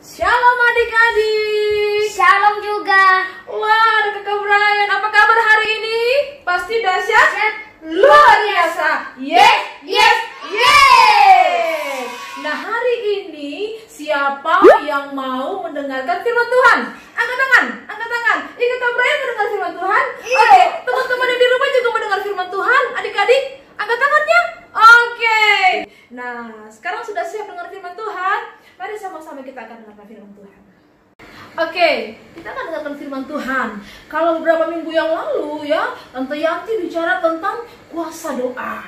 Shalom adik-adik. Shalom juga. Wah, ada Kakak Brian. Apa kabar hari ini? Pasti dahsyat, luar biasa. Yes, yes, yes. Nah, hari ini siapa yang mau mendengarkan firman Tuhan? Angkat tangan, angkat tangan. Kakak Brian mendengar firman Tuhan? Oke, teman-teman yang di rumah juga mendengar firman Tuhan. Adik-adik, angkat tangannya. Oke. Nah, sekarang sudah siap dengar firman Tuhan? Mari sama-sama kita akan dengarkan firman Tuhan. Oke, kita akan dengarkan firman Tuhan. Kalau beberapa minggu yang lalu ya, Tante Yanti bicara tentang kuasa doa.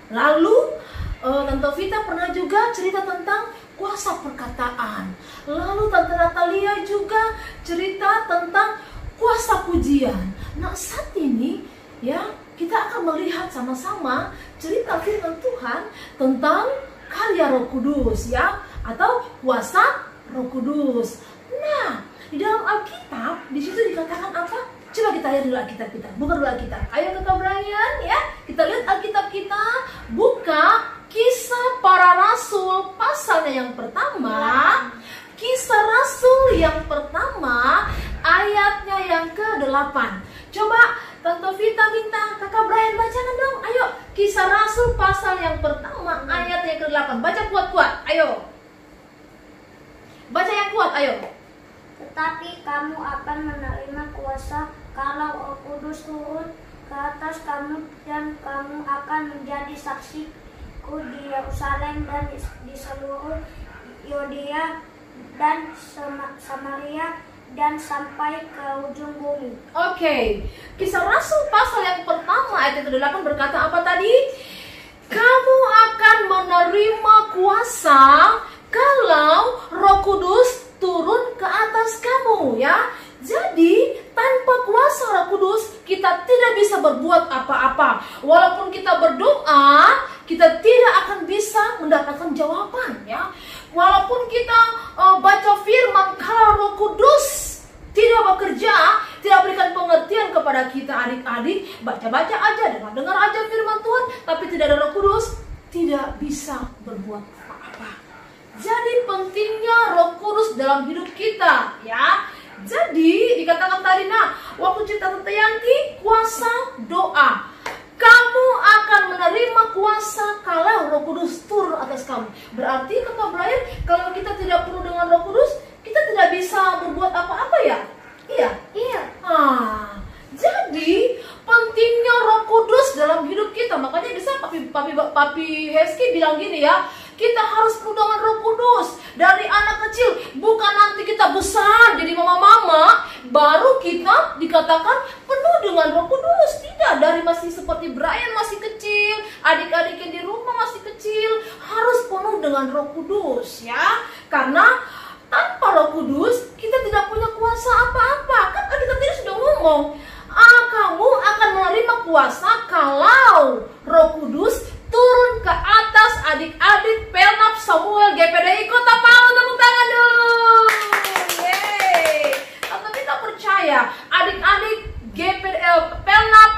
Lalu Tante Vita pernah juga cerita tentang kuasa perkataan. Lalu Tante Natalia juga cerita tentang kuasa pujian. Nah, saat ini ya, kita akan melihat sama-sama cerita firman Tuhan tentang karya Roh Kudus ya, atau kuasa Roh Kudus. Nah, di dalam Alkitab di situ dikatakan apa? Coba kita lihat dulu Alkitab kita. Buka dulu Alkitab. Ayo Kakak Brian ya. Kita lihat Alkitab kita. Buka Kisah Para Rasul pasalnya yang pertama. Kisah Rasul yang pertama ayatnya yang ke-8. Coba Tante Vita minta Kakak Brian bacakan dong. Ayo, Kisah Rasul pasal yang pertama ayat yang ke-8. Baca kuat-kuat. Ayo. Baca yang kuat, ayo. Tetapi kamu akan menerima kuasa kalau Roh Kudus turun ke atas kamu, dan kamu akan menjadi saksiku di Yerusalem dan di seluruh Yudea dan Samaria dan sampai ke ujung bumi. Oke. Kisah Rasul pasal yang pertama ayat yang ke-8 berkata apa tadi? Kamu akan menerima kuasa kalau Roh Kudus turun ke atas kamu ya. Jadi tanpa kuasa Roh Kudus kita tidak bisa berbuat apa-apa. Walaupun kita berdoa, kita tidak akan bisa mendapatkan jawaban ya. Walaupun kita baca firman, kalau Roh Kudus tidak bekerja, tidak berikan pengertian kepada kita adik-adik, baca-baca aja, dengar aja firman Tuhan, tapi tidak ada Roh Kudus, tidak bisa berbuat apa-apa. Jadi pentingnya Roh Kudus dalam hidup kita ya. Jadi dikatakan tadi, nah, waktu cerita Tante Yanti, kuasa doa. Kamu akan menerima kuasa kalau Roh Kudus turun atas kamu. Berarti Kakak Brian, kalau kita tidak perlu dengan Roh Kudus, kita tidak bisa berbuat apa-apa ya? Iya? Iya. Jadi pentingnya Roh Kudus dalam hidup kita. Makanya bisa Papi Heski bilang gini ya, kita harus penuh dengan Roh Kudus dari anak kecil. Bukan nanti kita besar jadi mama-mama baru kita dikatakan penuh dengan Roh Kudus. Tidak, dari masih seperti Brian masih kecil, adik-adik yang di rumah masih kecil, harus penuh dengan Roh Kudus ya. Karena tanpa Roh Kudus kita tidak punya kuasa apa-apa. Kan kita tadi sudah ngomong, kamu akan menerima kuasa kalau Roh Kudus turun ke atas adik-adik Pelnap Samuel GPDI Kota Palu. Tepuk tangan dulu. Yeay. Tapi kita percaya adik-adik Pelnap,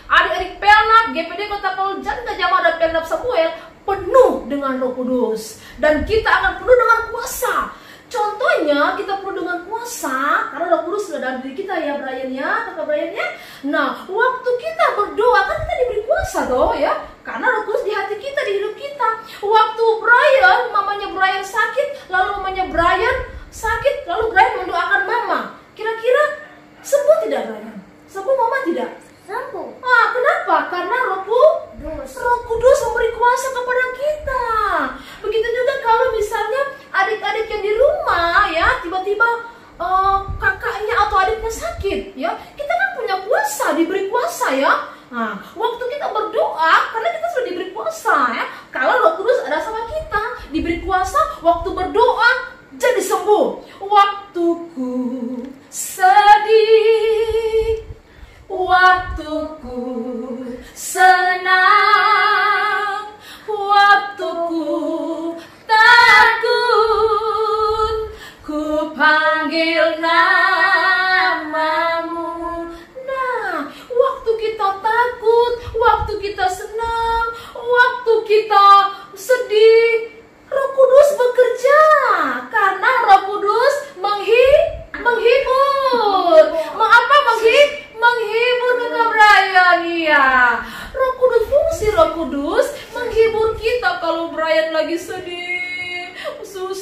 adik-adik Pelnap GPD Kota Palu dan Gajah Mada Pelnap Samuel penuh dengan Roh Kudus, dan kita akan penuh dengan kuasa. Contohnya kita perlu dengan kuasa karena Roh Kudus sudah dalam diri kita ya Brian ya, Kakak Brian ya. Nah, waktu kita berdoa kan kita diberi kuasa toh ya, karena Roh Kudus di hati kita, di hidup kita. Waktu Brian, mamanya Brian sakit, lalu mamanya Brian sakit, lalu Brian mendoakan mama. Kira-kira sembuh tidak Brian? Sembuh mama tidak? Sembuh. Kenapa? Karena Roh Kudus memberi kuasa kepada kita. Begitu juga kalau misalnya adik-adik yang di rumah ya, tiba-tiba kakaknya atau adiknya sakit ya, kita kan punya kuasa, diberi kuasa ya. Nah, waktu kita berdoa, karena kita sudah diberi kuasa ya, kalau Roh Kudus ada sama kita, diberi kuasa, waktu berdoa jadi sembuh. Waktuku sedih, waktuku senang, waktuku takut, ku panggil namamu. Nah, waktu kita takut, waktu kita senang, waktu kita sedih, Roh Kudus bekerja. Karena Roh Kudus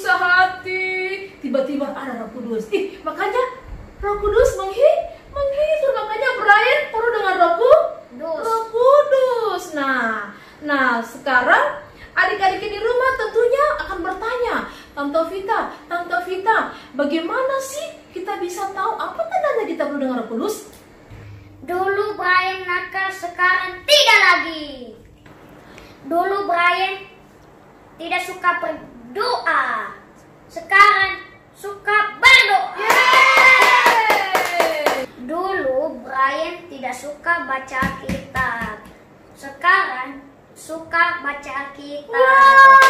susah hati. Tiba-tiba ada Roh Kudus. Makanya Roh Kudus menghibur. Makanya Brian penuh dengan Roh Kudus. Nah, sekarang adik-adik di rumah tentunya akan bertanya, Tante Vita, bagaimana sih kita bisa tahu apa tandanya kita penuh dengan Roh Kudus? Dulu Brian nakal, sekarang tidak lagi. Dulu Brian tidak suka berdoa, sekarang suka berdoa. Yeay! Dulu Brian tidak suka baca Alkitab, sekarang suka baca Alkitab.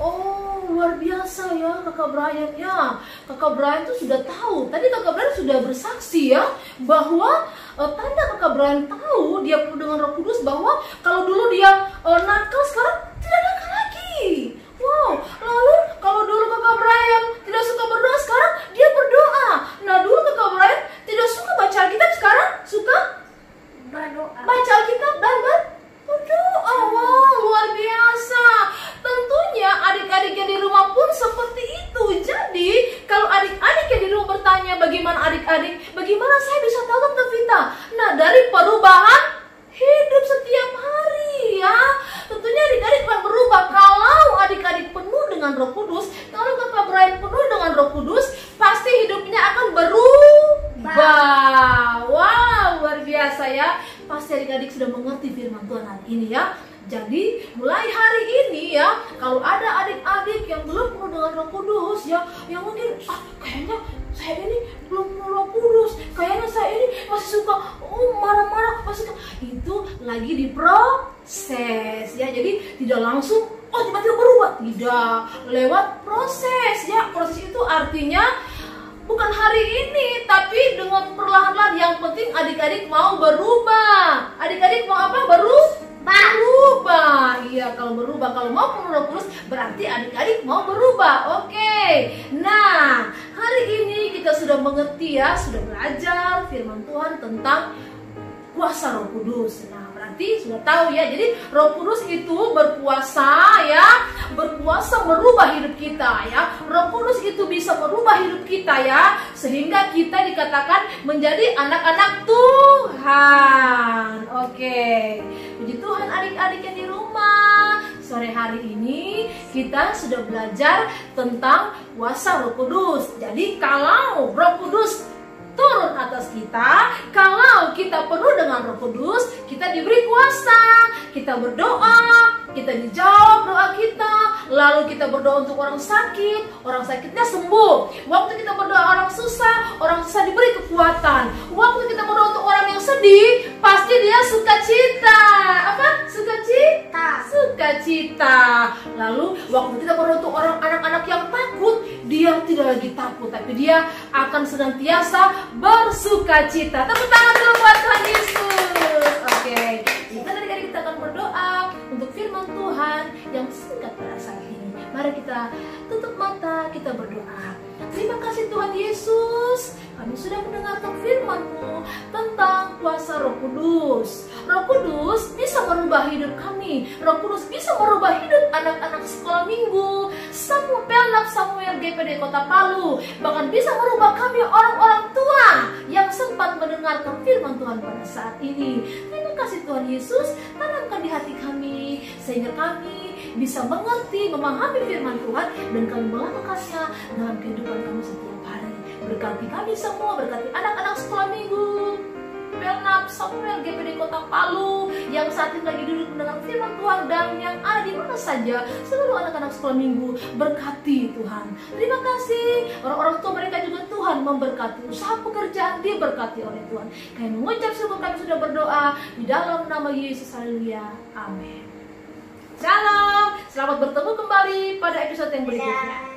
Oh, luar biasa ya Kakak Brian ya. Kakak Brian tuh sudah tahu. Tadi Kakak Brian sudah bersaksi ya bahwa tanda Kakak Brian tahu dia penuh dengan Roh Kudus, bahwa kalau dulu dia nakal, sekarang tidak nakal lagi. Wow, lalu kalau dulu Kakak Brian tidak suka berdoa, sekarang dia berdoa. Nah, dulu Kakak Brian tidak suka baca Alkitab, sekarang suka Berdoa. baca Alkitab dan berdoa. Wow, luar biasa. Tentunya adik-adik yang di rumah pun seperti itu. Jadi kalau adik-adik yang di rumah bertanya, bagaimana adik-adik, bagaimana saya bisa tahu Tante Vita? Nah, dari perubahan hidup setiap hari ya. Tentunya adik-adik akan berubah kalau adik-adik penuh dengan Roh Kudus. Kalau Kakak Brian penuh dengan Roh Kudus, pasti hidupnya akan berubah. Wow, luar biasa ya. Pasti adik-adik sudah mengerti firman Tuhan hari ini ya. Jadi mulai hari ini ya, kalau ada adik-adik yang belum penuh dengan Roh Kudus ya, yang mungkin kayaknya saya ini belum penuh Roh Kudus, kayaknya saya ini masih suka marah-marah, itu lagi diproses ya. Jadi tidak langsung tiba-tiba berubah, tidak, lewat proses ya. Proses itu artinya bukan hari ini, tapi dengan perlahan-lahan. Yang penting adik-adik mau berubah. Adik-adik mau apa? Berubah. Iya, kalau berubah, kalau mau penuh Roh Kudus, berarti adik-adik mau berubah. Oke. Nah, hari ini kita sudah mengerti ya, sudah belajar firman Tuhan tentang kuasa Roh Kudus. Nah, berarti sudah tahu ya. Jadi Roh Kudus itu berkuasa ya, berkuasa merubah hidup kita ya. Roh Kudus itu bisa merubah hidup kita ya, sehingga kita dikatakan menjadi anak-anak Tuhan. Oke. Puji Tuhan adik-adik yang di rumah. Sore hari ini kita sudah belajar tentang kuasa Roh Kudus. Jadi kalau Roh Kudus turun atas kita, kalau kita penuh dengan Roh Kudus, kita diberi kuasa, kita berdoa, kita dijawab doa kita, lalu kita berdoa untuk orang sakitnya sembuh. Waktu kita berdoa orang susah diberi kekuatan. Waktu kita berdoa untuk orang yang sedih, pasti dia sukacita. Apa? Sukacita. Lalu waktu kita berdoa untuk orang anak-anak yang takut, dia tidak lagi takut, tapi dia akan senantiasa bersukacita. Tepuk tangan dulu buat Tuhan Yesus. Oke, kita dari kita akan berdoa untuk firman Tuhan yang singkat pada saat ini. Mari kita tutup mata, kita berdoa. Terima kasih Tuhan Yesus, kami sudah mendengarkan firman-Mu tentang kuasa Roh Kudus. Roh Kudus bisa merubah hidup kami. Roh Kudus bisa merubah hidup anak-anak sekolah minggu, Samuel GPD Kota Palu. Bahkan bisa merubah kami orang-orang tua yang sempat mendengarkan firman Tuhan pada saat ini. Terima kasih Tuhan Yesus, tanamkan di hati kami sehingga kami bisa mengerti, memahami firman Tuhan, dan kami melakukannya dalam kehidupan kami setiap hari. Berkati kami semua, berkati anak-anak sekolah minggu Samuel GPD Kota Palu yang saat ini lagi duduk mendengar firman Tuhan, dan yang ada di mana saja seluruh anak-anak sekolah minggu. Berkati Tuhan. Terima kasih orang-orang tua mereka juga Tuhan memberkati, usaha pekerjaan diberkati oleh Tuhan. Kami mengucap syukur, kami sudah berdoa di dalam nama Yesus. Haleluya. Amin. Shalom. Selamat bertemu kembali pada episode yang berikutnya.